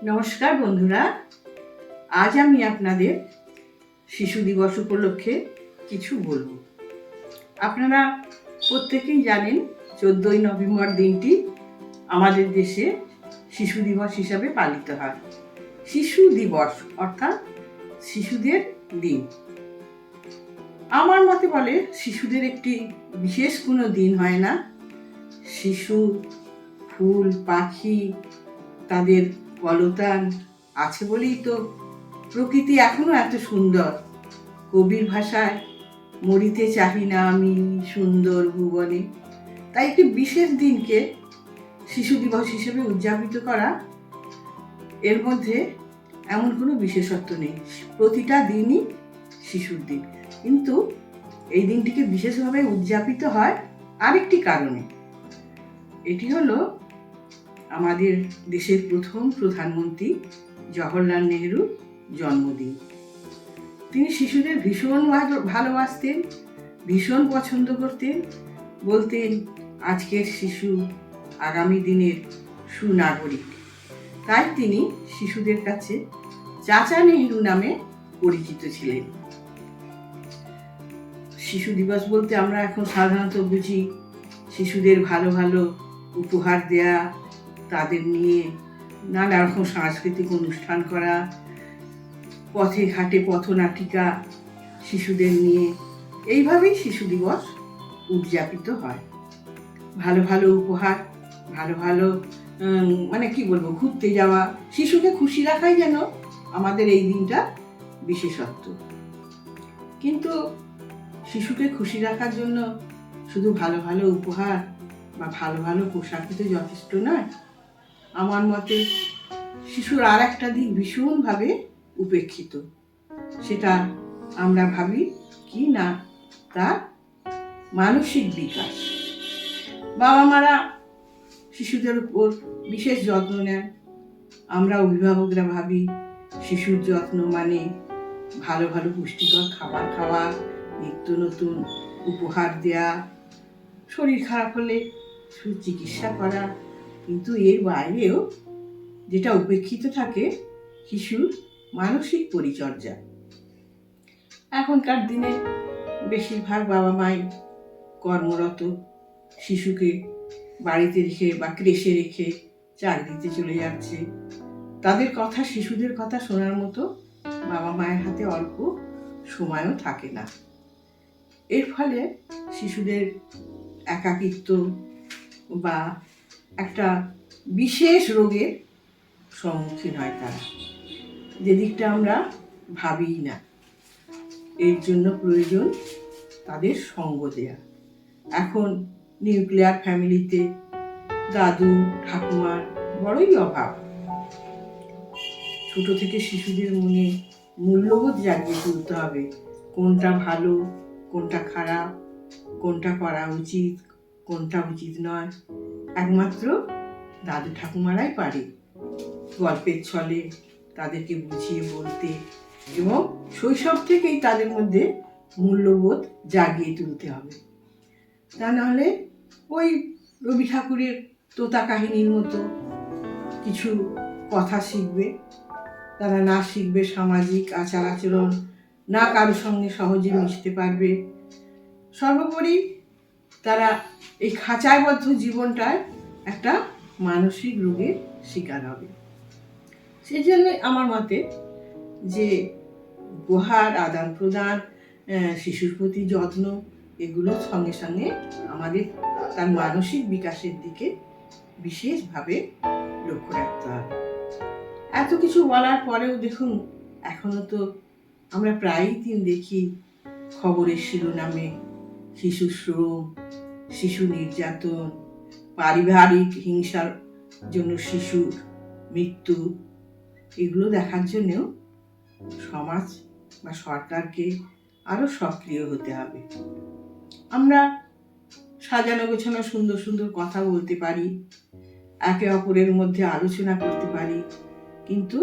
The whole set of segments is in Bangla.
নমস্কার বন্ধুরা, আজ আমি আপনাদের শিশু দিবস উপলক্ষে কিছু বলবো। আপনারা প্রত্যেকেই জানেন 14ই নভেম্বর দিনটি আমাদের দেশে শিশু দিবস হিসাবে পালিত হয়। শিশু দিবস অর্থাৎ শিশুদের দিন। আমার মতে বলে শিশুদের একটি বিশেষ কোনো দিন হয় না। শিশু, ফুল, পাখি, তাদের কলতান আছে বলেই তো প্রকৃতি এখনো এত সুন্দর। কবির ভাষায় মরিতে চাহি না আমি সুন্দর ভুবনে। তাই একটি বিশেষ দিনকে শিশু দিবস হিসেবে উদযাপিত করা, এর মধ্যে এমন কোনো বিশেষত্ব নেই। প্রতিটা দিনই শিশুর দিন, কিন্তু এই দিনটিকে বিশেষভাবে উদযাপিত হয় আরেকটি কারণে। এটি হলো আমাদের দেশের প্রথম প্রধানমন্ত্রী জওহরলাল নেহরুর জন্মদিন। তিনি শিশুদের ভীষণ ভালোবাসতেন, ভীষণ পছন্দ করতেন। বলতেন, আজকের শিশু আগামী দিনের সুনাগরিক। তাই তিনি শিশুদের কাছে চাচা নেহরু নামে পরিচিত ছিলেন। শিশু দিবস বলতে আমরা এখন সাধারণত বুঝি শিশুদের ভালো ভালো উপহার দেয়া, তাদের নিয়ে নানা রকম সাংস্কৃতিক অনুষ্ঠান করা, পথে ঘাটে পথনাটিকা শিশুদের নিয়ে, এইভাবেই শিশু দিবস উদযাপিত হয়। ভালো ভালো উপহার, ভালো ভালো ঘুরতে যাওয়া, শিশুকে খুশি রাখাই যেন আমাদের এই দিনটা বিশেষত্ব। কিন্তু শিশুকে খুশি রাখার জন্য শুধু ভালো ভালো উপহার বা ভালো ভালো পোশাকই তো যথেষ্ট নয়। আমার মতে শিশুর আর একটা দিক ভীষণভাবে উপেক্ষিত। সেটা আমরা ভাবি কি না, তার মানসিক বিকাশ। বাবা মারা শিশুদের উপর বিশেষ যত্ন নেন। আমরা অভিভাবকরা ভাবি শিশুর যত্ন মানে ভালো ভালো পুষ্টিকর খাবার খাওয়া, নিত্য নতুন উপহার দেয়া, শরীর খারাপ হলে চিকিৎসা করা। কিন্তু এর বাইরেও যেটা উপেক্ষিত থাকে শিশুর মানসিক পরিচর্যা। এখনকার দিনে বেশিরভাগ বাবা মাই কর্মরত, শিশুকে বাড়িতে রেখে বা ক্রেশে রেখে চাকরিতে চলে যাচ্ছে। তাদের কথা, শিশুদের কথা শোনার মতো বাবা মায়ের হাতে অল্প সময়ও থাকে না। এর ফলে শিশুদের একাকিত্ব বা একটা বিশেষ রোগের সম্মুখীন হয় তারা, যে দিকটা আমরা ভাবিই না। এর জন্য প্রয়োজন তাদের সঙ্গ দেয়া। এখন নিউক্লিয়ার ফ্যামিলিতে দাদু ঠাকুমার বড়ই অভাব। ছোট থেকে শিশুদের মনে মূল্যবোধ জাগিয়ে তুলতে হবে। কোনটা ভালো, কোনটা খারাপ, কোনটা করা উচিত, কোনটা উচিত নয়, একমাত্র দাদু ঠাকুমারাই পারে গল্পের ছলে তাদেরকে বুঝিয়ে বলতে এবং শৈশব থেকেই তাদের মধ্যে মূল্যবোধ জাগিয়ে তুলতে হবে। তা নাহলে ওই রবি ঠাকুরের তোতা কাহিনীর মতো কিছু কথা শিখবে, তারা না শিখবে সামাজিক আচার আচরণ, না কারোর সঙ্গে সহজে মিশতে পারবে। সর্বোপরি তারা এই খাঁচায়বদ্ধ জীবনটায় একটা মানসিক রোগের শিকার হবে। সেই জন্য আমার মতে যে উপহার, আদান প্রদান, শিশুর প্রতি যত্ন, এগুলোর সঙ্গে সঙ্গে আমাদের তার মানসিক বিকাশের দিকে বিশেষভাবে লক্ষ্য রাখতে হবে। এত কিছু বলার পরেও দেখুন, এখনো তো আমরা প্রায়ই দেখি খবরের শিরোনামে শিশু শ্রম, শিশু নির্যাতন, পারিবারিক হিংসার জন্য শিশুর মৃত্যু। এগুলো দেখার জন্যও সমাজ বা সরকারকে আরো সক্রিয় হতে হবে। আমরা সাজানো গোছানো সুন্দর সুন্দর কথা বলতে পারি, একে অপরের মধ্যে আলোচনা করতে পারি, কিন্তু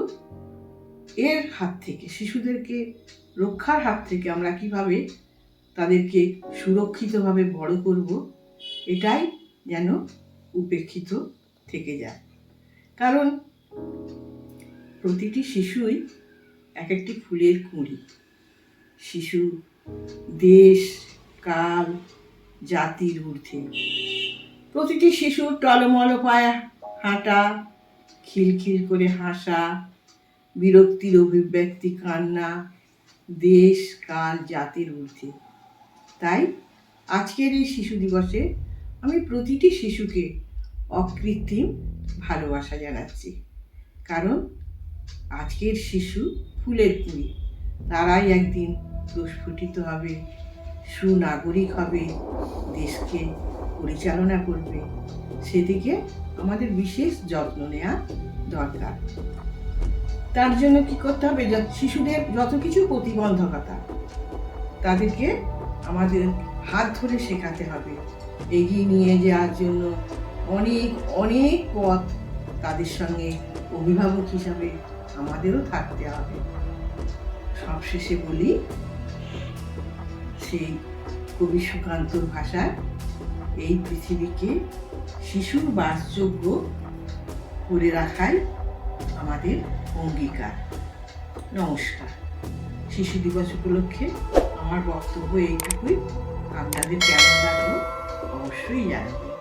এর হাত থেকে, শিশুদেরকে রক্ষার হাত থেকে আমরা কিভাবে তাদেরকে সুরক্ষিতভাবে বড় করব, এটাই যেন উপেক্ষিত থেকে যায়। কারণ প্রতিটি শিশুই এক একটি ফুলের কুঁড়ি। শিশু দেশ, কাল, জাতির ঊর্ধ্বে। প্রতিটি শিশুর টলমল পায়ে হাঁটা, খিলখিল করে হাসা, বিরক্তির অভিব্যক্তি কান্না, দেশ, কাল, জাতির ঊর্ধ্বে। তাই আজকের এই শিশু দিবসে আমি প্রতিটি শিশুকে অকৃত্রিম ভালোবাসা জানাচ্ছি। কারণ আজকের শিশু ফুলের কুঁড়ি। তারাই একদিন প্রস্ফুটিত হবে, সুনাগরিক হবে, দেশকে পরিচালনা করবে। সেদিকে আমাদের বিশেষ যত্ন নেওয়া দরকার। তার জন্য কি করতে হবে? শিশুদের যত কিছু প্রতিবন্ধকতা, তাদেরকে আমাদের হাত ধরে শেখাতে হবে। এগিয়ে নিয়ে যাওয়ার জন্য অনেক অনেক পথ তাদের সঙ্গে অভিভাবক হিসাবে আমাদেরও থাকতে হবে। সবশেষে বলি, সেই কবি সুকান্তর ভাষায়, এই পৃথিবীকে শিশুর বাসযোগ্য করে রাখাই আমাদের অঙ্গীকার। নমস্কার। শিশু দিবস উপলক্ষে আমার বক্তব্য এইটুকুই। আপনাদের কেমন লাগলো অবশ্যই জানাবেন।